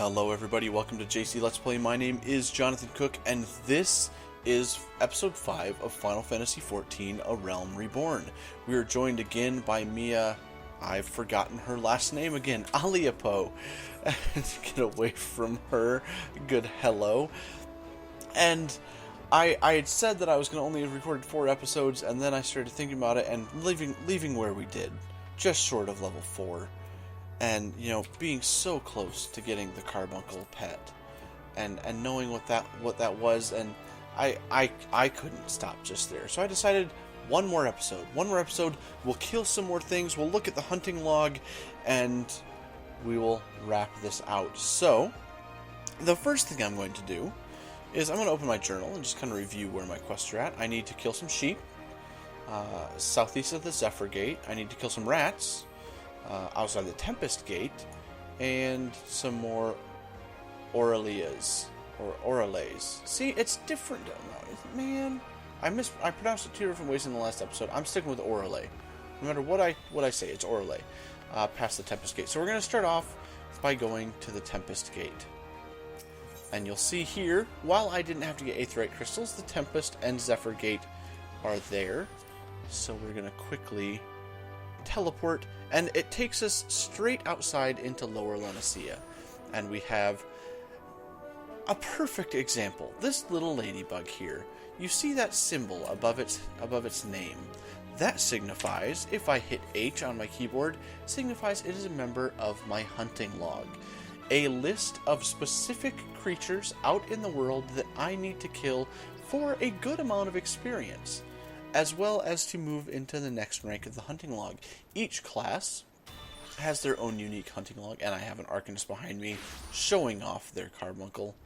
Hello everybody, welcome to JC Let's Play. My name is Jonathan Cook, and this is Episode 5 of Final Fantasy XIV, A Realm Reborn. We are joined again by Mia, I've forgotten her last name again, Aliapo. Get away from her, good hello. And I had said that I was going to only have recorded 4 episodes, and then I started thinking about it, and leaving where we did, just short of level 4. And, you know, being so close to getting the Carbuncle pet, and knowing what that was, and I couldn't stop just there. So I decided one more episode, we'll kill some more things, we'll look at the hunting log, and we will wrap this out. So, the first thing I'm going to do is I'm going to open my journal and just kind of review where my quests are at. I need to kill some sheep, southeast of the Zephyr Gate. I need to kill some rats, outside the Tempest Gate, and some more Orales. See, it's different. Man, I pronounced it 2 different ways in the last episode. I'm sticking with Orale. No matter what I say, it's Orale. Past the Tempest Gate. So we're going to start off by going to the Tempest Gate. And you'll see here, while I didn't have to get Aetheryte Crystals, the Tempest and Zephyr Gate are there. So we're going to quickly teleport, and it takes us straight outside into Lower Lanacea. And we have a perfect example. This little ladybug here. You see that symbol above its name. That signifies, if I hit H on my keyboard, signifies it is a member of my hunting log. A list of specific creatures out in the world that I need to kill for a good amount of experience, as well as to move into the next rank of the hunting log. Each class has their own unique hunting log, and I have an Arcanist behind me showing off their carbuncle.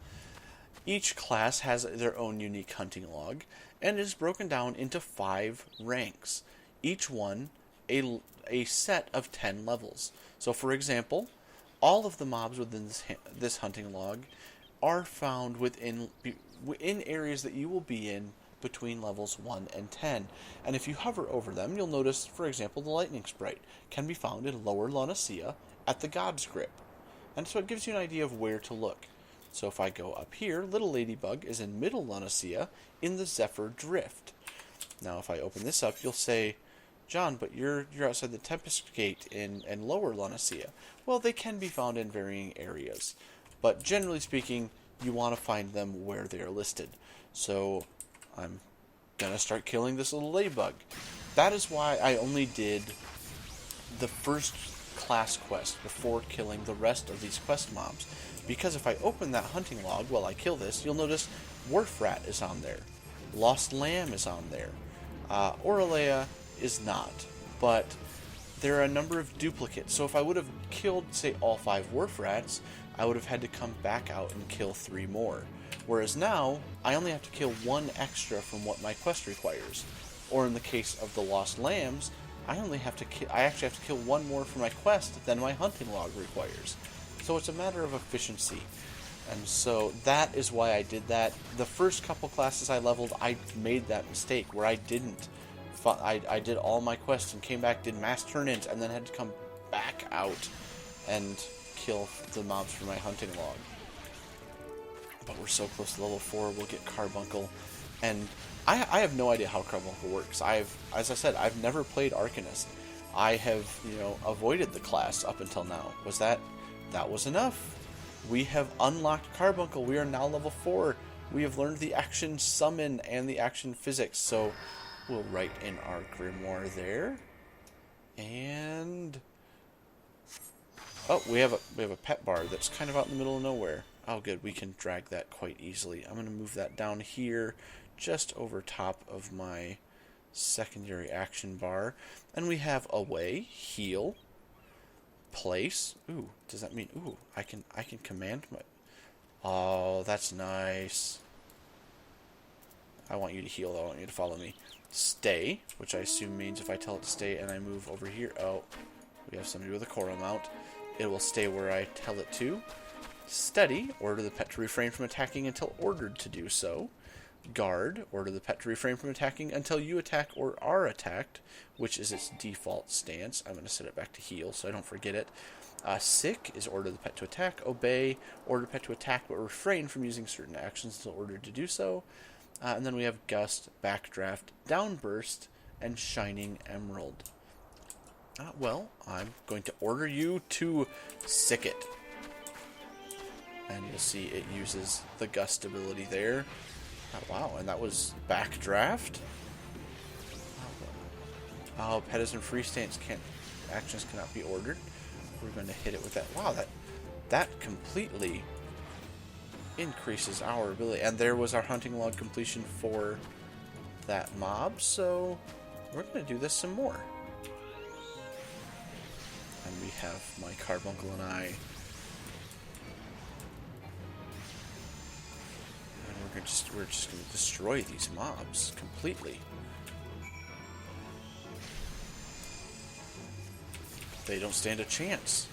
Each class has their own unique hunting log, and is broken down into 5 ranks, each one a set of 10 levels. So for example, all of the mobs within this hunting log are found within areas that you will be in between levels 1 and 10. And if you hover over them, you'll notice, for example, the Lightning Sprite can be found in Lower Lanacea at the God's Grip. And so it gives you an idea of where to look. So if I go up here, Little Ladybug is in Middle Lanacea in the Zephyr Drift. Now if I open this up, you'll say, John, but you're outside the Tempest Gate in Lower Lanacea. Well, they can be found in varying areas. But generally speaking, you want to find them where they are listed. So I'm gonna start killing this little ladybug. That is why I only did the first class quest before killing the rest of these quest mobs. Because if I open that hunting log while I kill this, you'll notice Wharf Rat is on there. Lost Lamb is on there. Oralea is not. But there are a number of duplicates. So if I would have killed, say, all 5 Wharf Rats, I would have had to come back out and kill 3 more. Whereas now, I only have to kill 1 extra from what my quest requires. Or in the case of the Lost Lambs, I actually have to kill 1 more for my quest than my hunting log requires. So it's a matter of efficiency. And so that is why I did that. The first couple classes I leveled, I made that mistake where I didn't. I did all my quests and came back, did mass turn-ins, and then had to come back out and kill the mobs for my hunting log. But we're so close to level 4, we'll get Carbuncle. And I have no idea how Carbuncle works. As I said, I've never played Arcanist. I have, avoided the class up until now. That was enough. We have unlocked Carbuncle. We are now level 4. We have learned the action summon and the action physics. So we'll write in our grimoire there. And oh, we have a pet bar that's kind of out in the middle of nowhere. Oh good, we can drag that quite easily. I'm going to move that down here, just over top of my secondary action bar. And we have away, heal, place. Ooh, does that mean, ooh, I can command my, oh, that's nice. I want you to heal, though. I want you to follow me. Stay, which I assume means if I tell it to stay and I move over here, oh, we have somebody with a Cora mount. It will stay where I tell it to. Steady, order the pet to refrain from attacking until ordered to do so. Guard, order the pet to refrain from attacking until you attack or are attacked, which is its default stance. I'm going to set it back to heal so I don't forget it. Sick is order the pet to attack. Obey, order the pet to attack but refrain from using certain actions until ordered to do so. And then we have Gust, Backdraft, Downburst, and Shining Emerald. Well, I'm going to order you to Sick it. And you'll see it uses the Gust ability there. Wow, and that was Backdraft? Oh, pet is in free stance. Actions cannot be ordered. We're going to hit it with that. Wow, that completely increases our ability. And there was our hunting log completion for that mob, so we're going to do this some more. And we have my Carbuncle and I. And we're just going to destroy these mobs completely. They don't stand a chance.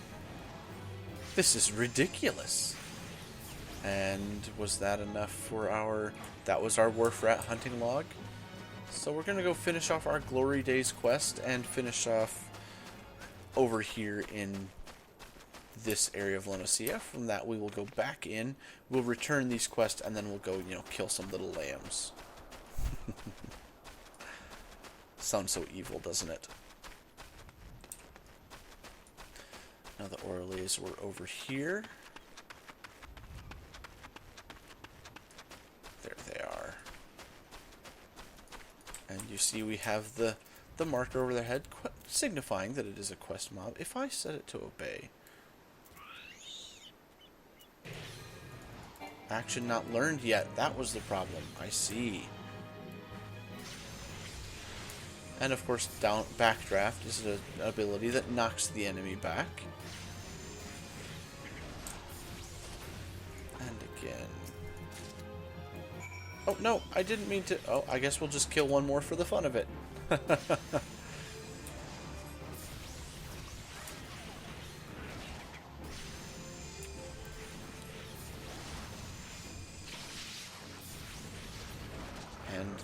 This is ridiculous. And was that enough for our... That was our Wharf Rat hunting log. So we're going to go finish off our Glory Days quest and finish off over here in this area of Lenosia. From that, we will go back in. We'll return these quests, and then we'll go, kill some little lambs. Sounds so evil, doesn't it? Now the Orlays were over here. There they are. And you see we have the marker over their head, signifying that it is a quest mob. If I set it to obey. Action not learned yet. That was the problem. I see. And of course, Backdraft is an ability that knocks the enemy back. And again. Oh, no, I didn't mean to... Oh, I guess we'll just kill one more for the fun of it. And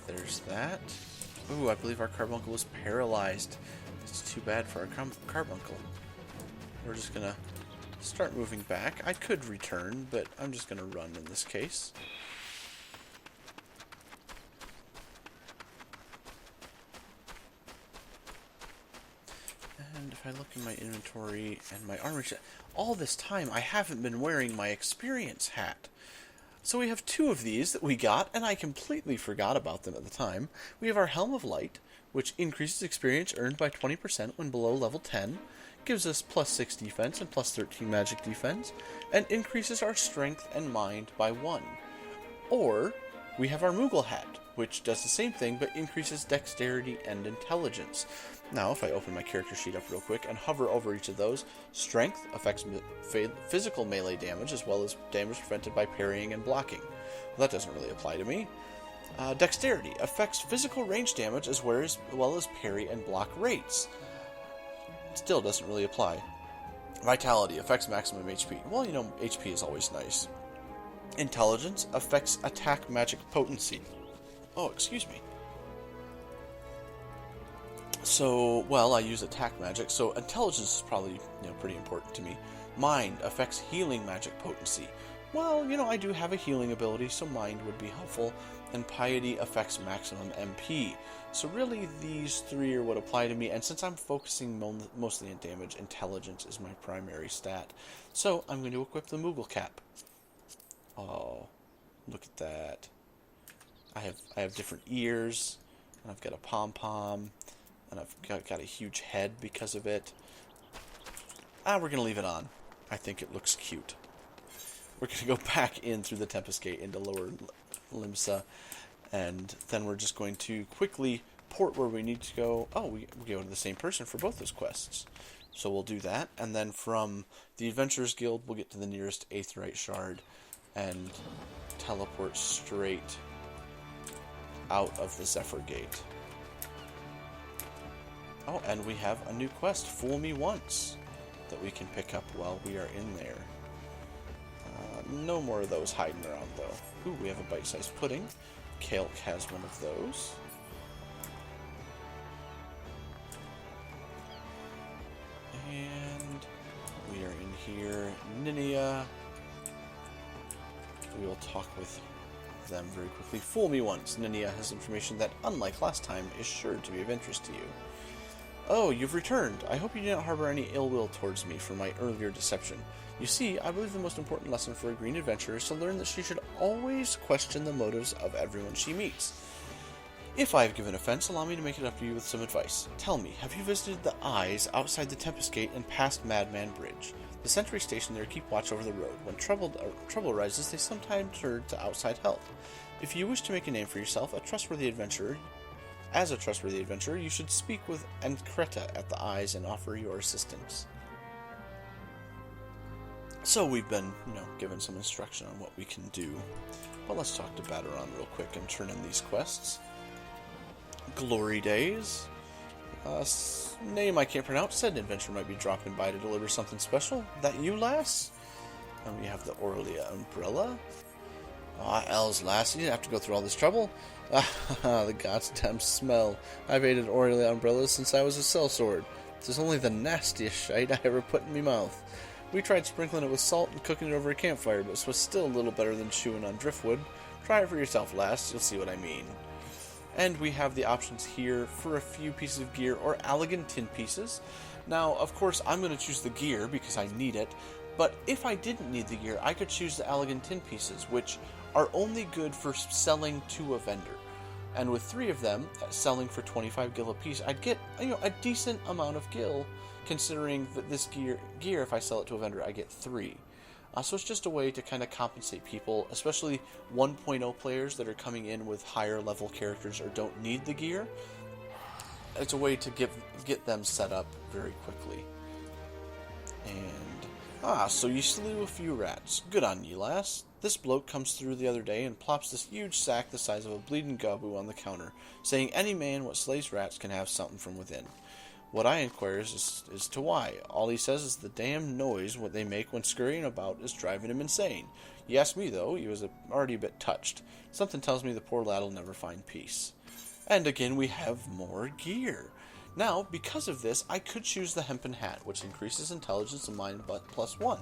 there's that. Ooh, I believe our Carbuncle was paralyzed. It's too bad for our Carbuncle. We're just gonna start moving back. I could return, but I'm just gonna run in this case. And if I look in my inventory and my armor set, all this time I haven't been wearing my experience hat. So we have two of these that we got, and I completely forgot about them at the time. We have our Helm of Light, which increases experience earned by 20% when below level 10, gives us plus 6 defense and plus 13 magic defense, and increases our strength and mind by 1. Or, we have our Moogle Hat, which does the same thing but increases dexterity and intelligence. Now, if I open my character sheet up real quick and hover over each of those, strength affects physical melee damage as well as damage prevented by parrying and blocking. Well, that doesn't really apply to me. Dexterity affects physical range damage as well as parry and block rates. Still doesn't really apply. Vitality affects maximum HP. Well, HP is always nice. Intelligence affects attack magic potency. Oh, excuse me. So, well, I use attack magic, so intelligence is probably, pretty important to me. Mind affects healing magic potency. Well, I do have a healing ability, so mind would be helpful. And piety affects maximum MP. So really, these three are what apply to me, and since I'm focusing mostly on damage, intelligence is my primary stat. So, I'm going to equip the Moogle Cap. Oh, look at that. I have different ears, and I've got a pom-pom, and I've got a huge head because of it. We're going to leave it on. I think it looks cute. We're going to go back in through the Tempest Gate into Lower Limsa, and then we're just going to quickly port where we need to go. Oh, we go to the same person for both those quests. So we'll do that, and then from the Adventurers Guild, we'll get to the nearest Aetheryte Shard and teleport straight out of the Zephyr Gate. Oh, and we have a new quest, Fool Me Once, that we can pick up while we are in there. No more of those hiding around, though. Ooh, we have a bite-sized pudding. Kalk has one of those. And we are in here. Ninia. We will talk with them very quickly. Fool me once. Ninia has information that, unlike last time, is sure to be of interest to you. Oh, you've returned. I hope you do not harbor any ill will towards me for my earlier deception. You see, I believe the most important lesson for a green adventurer is to learn that she should always question the motives of everyone she meets. If I have given offense, allow me to make it up to you with some advice. Tell me, have you visited the Eyes outside the Tempest Gate and past Madman Bridge? The sentry stationed there keep watch over the road. When trouble arises, they sometimes turn to outside help. If you wish to make a name for yourself, as a trustworthy adventurer, you should speak with Encreta at the Eyes and offer your assistance. So we've been, given some instruction on what we can do. But let's talk to Baderon real quick and turn in these quests. Glory Days. Name I can't pronounce. Said an adventurer might be dropping by to deliver something special. That you, lass? And we have the Aurelia Umbrella. Els, lass, you didn't have to go through all this trouble. The goddamn smell. I've hated Aurelia Umbrellas since I was a sellsword. This is only the nastiest shite I ever put in my mouth. We tried sprinkling it with salt and cooking it over a campfire, but it was still a little better than chewing on driftwood. Try it for yourself, lass. You'll see what I mean. And we have the options here for a few pieces of gear or Allegan tin pieces. Now, of course, I'm going to choose the gear because I need it. But if I didn't need the gear, I could choose the Allegan tin pieces, which are only good for selling to a vendor. And with 3 of them, selling for 25 gil a piece, I'd get a decent amount of gil, considering that this gear, if I sell it to a vendor, I get 3. So it's just a way to kind of compensate people, especially 1.0 players that are coming in with higher level characters or don't need the gear. It's a way to get them set up very quickly. And so you slew a few rats. Good on you, lass. This bloke comes through the other day and plops this huge sack the size of a bleeding goboo on the counter, saying any man what slays rats can have something from within. What I inquires is to why. All he says is the damn noise what they make when scurrying about is driving him insane. You ask me, though, he was already a bit touched. Something tells me the poor lad'll never find peace. And again, we have more gear. Now, because of this, I could choose the hempen hat, which increases intelligence of mine but +1.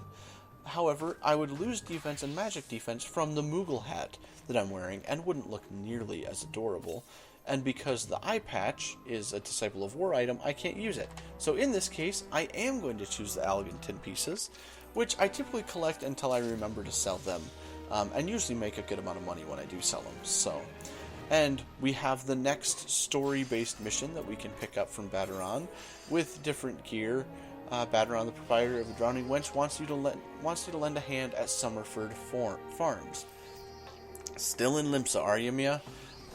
However, I would lose defense and magic defense from the Moogle hat that I'm wearing and wouldn't look nearly as adorable. And because the eye patch is a Disciple of War item, I can't use it. So in this case, I am going to choose the Allegan tin pieces, which I typically collect until I remember to sell them, and usually make a good amount of money when I do sell them. And we have the next story-based mission that we can pick up from Baderon with different gear. Baderon, the proprietor of the Drowning Wench, wants you to lend a hand at Summerford Farms. Still in Limsa, are you, Mia?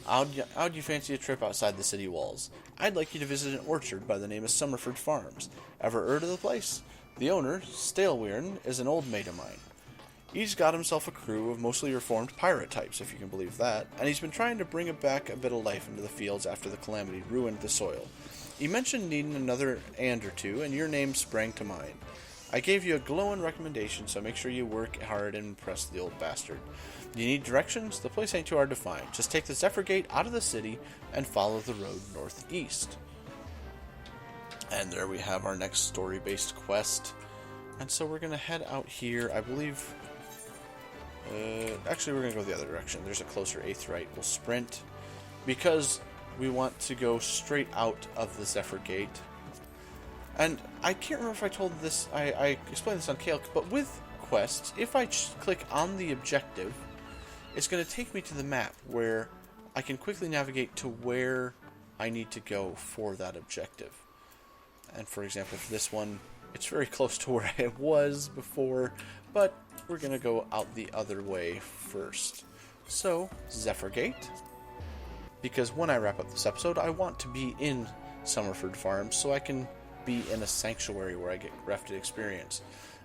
How'd you fancy a trip outside the city walls? I'd like you to visit an orchard by the name of Summerford Farms. Ever heard of the place? The owner, Staleweirn, is an old mate of mine. He's got himself a crew of mostly reformed pirate types, if you can believe that, and he's been trying to bring back a bit of life into the fields after the calamity ruined the soil. He mentioned needing another and or two, and your name sprang to mind. I gave you a glowing recommendation, so make sure you work hard and impress the old bastard. You need directions? The place ain't too hard to find. Just take the Zephyr Gate out of the city and follow the road northeast. And there we have our next story-based quest. And so we're going to head out here, I believe. Actually, we're going to go the other direction. There's a closer 8th right. We'll sprint because we want to go straight out of the Zephyr Gate. And I can't remember if I told this, I explained this on Kalk, but with quests, if I click on the objective, it's going to take me to the map where I can quickly navigate to where I need to go for that objective. And for example, for this one, it's very close to where I was before, but we're going to go out the other way first. So, Zephyr Gate, because when I wrap up this episode, I want to be in Summerford Farms so I can be in a sanctuary where I get grafted experience.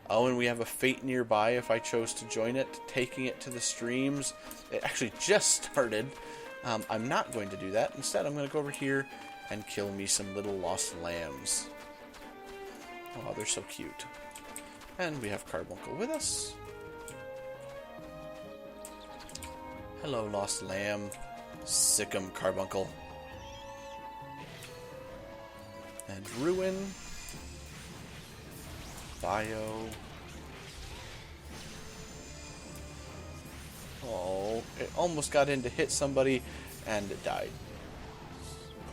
Oh, and we have a fate nearby if I chose to join it, taking it to the streams. It actually just started. I'm not going to do that. Instead, I'm going to go over here and kill me some little lost lambs. Oh, they're so cute. And we have Carbuncle with us. Hello, lost lamb. Sick 'em, Carbuncle. And Ruin. Bio. Oh, it almost got in to hit somebody, and it died.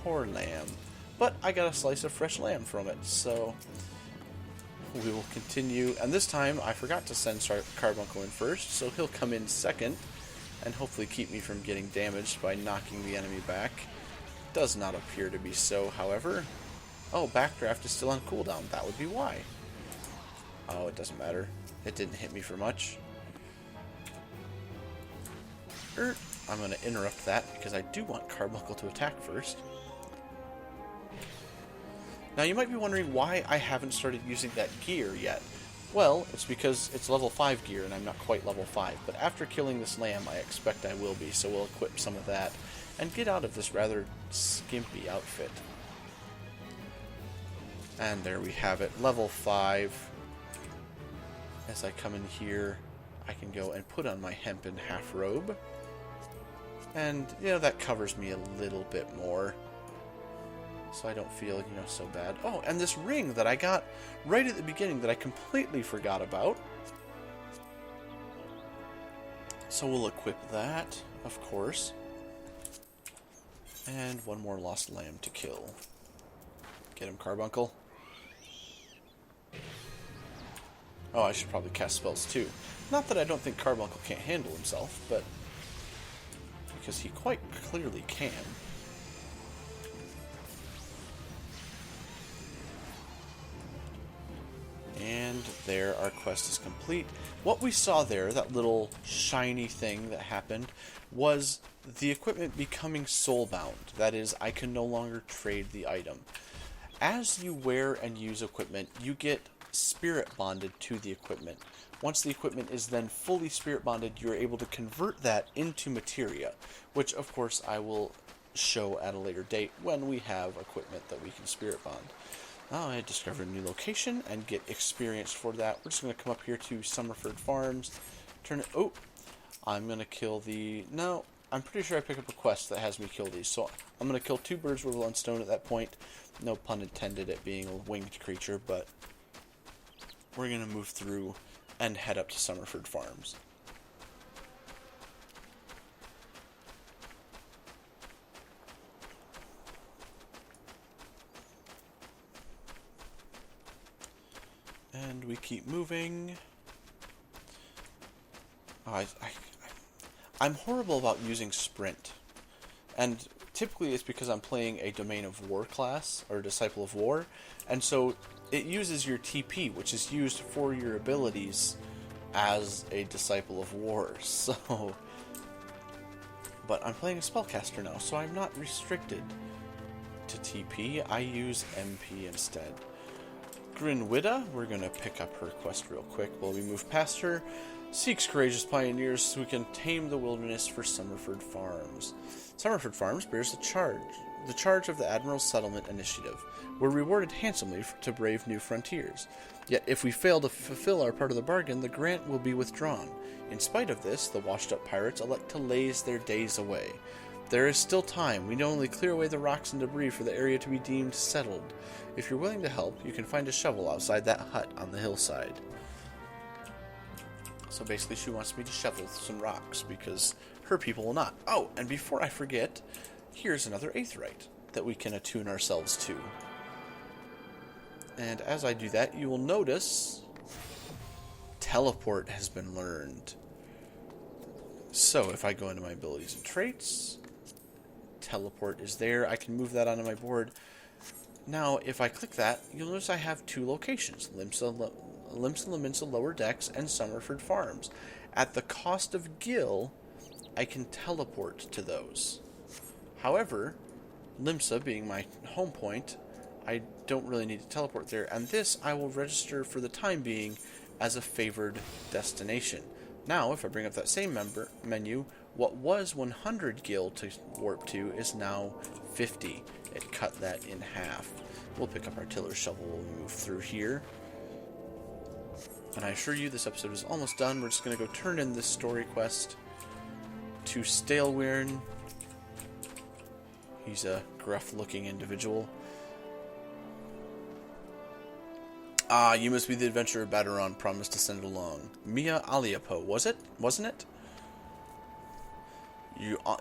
Poor lamb. But I got a slice of fresh lamb from it, so we will continue. And this time, I forgot to send Carbuncle in first, so he'll come in second, and hopefully keep me from getting damaged by knocking the enemy back. Does not appear to be so, however. Oh, Backdraft is still on cooldown. That would be why. Oh, it doesn't matter. It didn't hit me for much. I'm going to interrupt that because I do want Carbuncle to attack first. Now, you might be wondering why I haven't started using that gear yet. Well, it's because it's level 5 gear and I'm not quite level 5. But after killing this lamb, I expect I will be, so we'll equip some of that and get out of this rather skimpy outfit. And there we have it, level 5. As I come in here, I can go and put on my hempen half robe. And, you know, that covers me a little bit more. So I don't feel, you know, so bad. Oh, and this ring that I got right at the beginning that I completely forgot about. So we'll equip that, of course. And one more lost lamb to kill. Get him, Carbuncle. Oh, I should probably cast spells too. Not that I don't think Carbuncle can't handle himself, but because he quite clearly can. And there, our quest is complete. What we saw there, that little shiny thing that happened, was the equipment becoming soulbound. That is, I can no longer trade the item. As you wear and use equipment, you get spirit bonded to the equipment. Once the equipment is then fully spirit bonded, you're able to convert that into materia, which of course I will show at a later date when we have equipment that we can spirit bond. Now I discovered a new location and get experience for that. We're just going to come up here to Summerford Farms, turn it... Oh, I'm going to kill the... No, I'm pretty sure I pick up a quest that has me kill these, so I'm going to kill 2 birds with one stone at that point. No pun intended, it being a winged creature, but we're going to move through and head up to Summerford Farms. And we keep moving. Oh, I'm horrible about using sprint. And typically it's because I'm playing a Domain of War class, or Disciple of War, and so it uses your TP, which is used for your abilities as a Disciple of War, so... But I'm playing a Spellcaster now, so I'm not restricted to TP. I use MP instead. Grinwida, we're going to pick up her quest real quick while we move past her. Seeks courageous pioneers so we can tame the wilderness for Summerford Farms. Summerford Farms bears the charge of the Admiral's Settlement Initiative. We're rewarded handsomely to brave new frontiers. Yet if we fail to fulfill our part of the bargain, the grant will be withdrawn. In spite of this, the washed-up pirates elect to laze their days away. There is still time. We need only clear away the rocks and debris for the area to be deemed settled. If you're willing to help, you can find a shovel outside that hut on the hillside. So basically she wants me to shovel some rocks because her people will not. Oh, and before I forget, here's another Aetheryte that we can attune ourselves to. And as I do that, you will notice Teleport has been learned. So if I go into my abilities and traits, Teleport is there. I can move that onto my board. Now, if I click that, you'll notice I have 2 locations, Limsa Lominsa Lower Decks and Summerford Farms. At the cost of Gil, I can teleport to those. However, Limsa being my home point, I don't really need to teleport there, and this I will register for the time being as a favored destination. Now, if I bring up that same menu, what was 100 gil to warp to is now 50. It cut that in half. We'll pick up our tiller shovel when we move through here. And I assure you this episode is almost done. We're just going to go turn in this story quest to Stalewyrn. He's a gruff-looking individual. Ah, you must be the adventurer Baderon promised to send along. Mia Aliapo, wasn't it?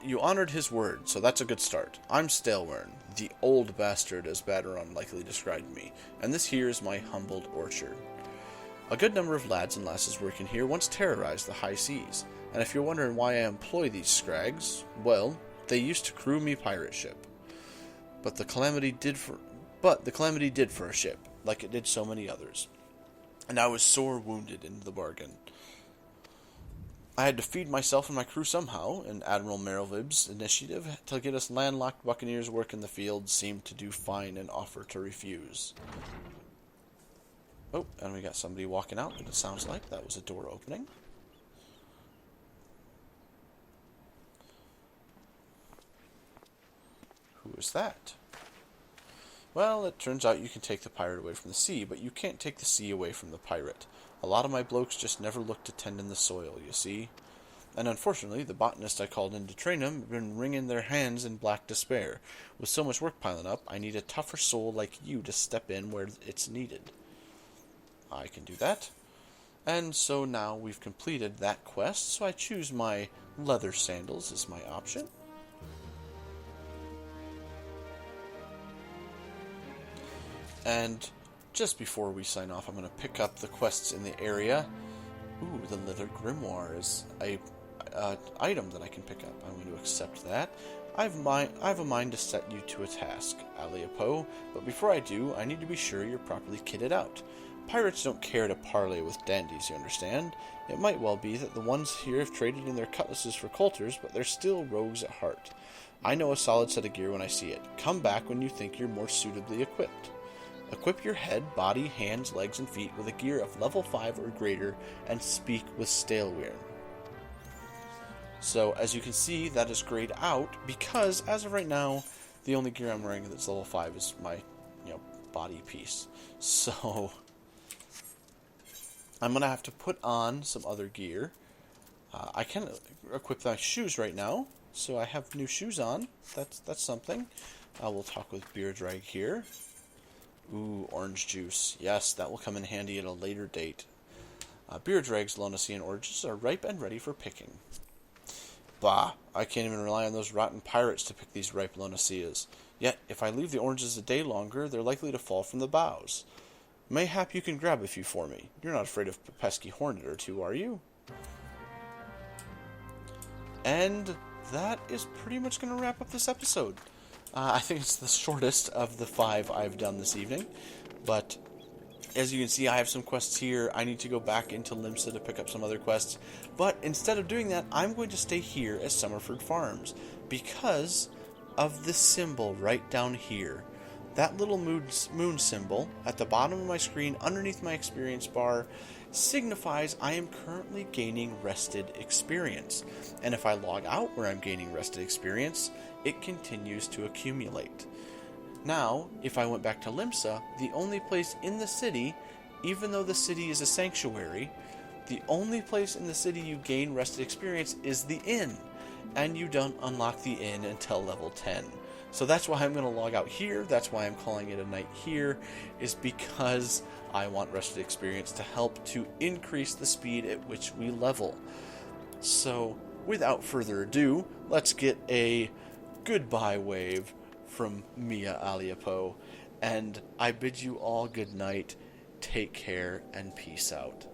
You honored his word, so that's a good start. I'm Stalewern, the old bastard as Baderon likely described me, and this here is my humbled orchard. A good number of lads and lasses working here once terrorized the high seas, and if you're wondering why I employ these scrags, well, they used to crew me pirate ship. But the calamity did for a ship, like it did so many others, and I was sore wounded in the bargain. I had to feed myself and my crew somehow, and Admiral Merrillvib's initiative to get us landlocked buccaneers work in the field seemed to do fine and offer to refuse. Oh, and we got somebody walking out, and it sounds like that was a door opening. Who is that? Well, it turns out you can take the pirate away from the sea, but you can't take the sea away from the pirate. A lot of my blokes just never looked to tend in the soil, you see. And unfortunately, the botanist I called in to train them have been wringing their hands in black despair. With so much work piling up, I need a tougher soul like you to step in where it's needed. I can do that. And so now we've completed that quest, so I choose my leather sandals as my option. And just before we sign off, I'm going to pick up the quests in the area. Ooh, the leather grimoire is a item that I can pick up. I'm going to accept that. I have a mind to set you to a task, Aliapo, but before I do, I need to be sure you're properly kitted out. Pirates don't care to parley with dandies, you understand. It might well be that the ones here have traded in their cutlasses for coulters, but they're still rogues at heart. I know a solid set of gear when I see it. Come back when you think you're more suitably equipped. Equip your head, body, hands, legs, and feet with a gear of level 5 or greater, and speak with Stalewern. So, as you can see, that is grayed out, because, as of right now, the only gear I'm wearing that's level 5 is my, body piece. So, I'm going to have to put on some other gear. I can equip my shoes right now, so I have new shoes on. That's something. We'll talk with Beardrag here. Ooh, orange juice. Yes, that will come in handy at a later date. Beardrag's Lonacean oranges are ripe and ready for picking. Bah, I can't even rely on those rotten pirates to pick these ripe Lonaceas. Yet, if I leave the oranges a day longer, they're likely to fall from the boughs. Mayhap you can grab a few for me. You're not afraid of a pesky hornet or two, are you? And that is pretty much going to wrap up this episode. I think it's the shortest of the 5 I've done this evening, but as you can see, I have some quests here. I need to go back into Limsa to pick up some other quests, but instead of doing that, I'm going to stay here at Summerford Farms, because of this symbol right down here. That little moon symbol at the bottom of my screen underneath my experience bar signifies I am currently gaining rested experience, and if I log out where I'm gaining rested experience, it continues to accumulate. Now, if I went back to Limsa, the only place in the city, even though the city is a sanctuary, the only place in the city you gain rested experience is the inn, and you don't unlock the inn until level 10. So that's why I'm going to log out here, that's why I'm calling it a night here, is because I want rested experience to help to increase the speed at which we level. So, without further ado, let's get a goodbye wave from Mia Aliapo, and I bid you all good night, take care, and peace out.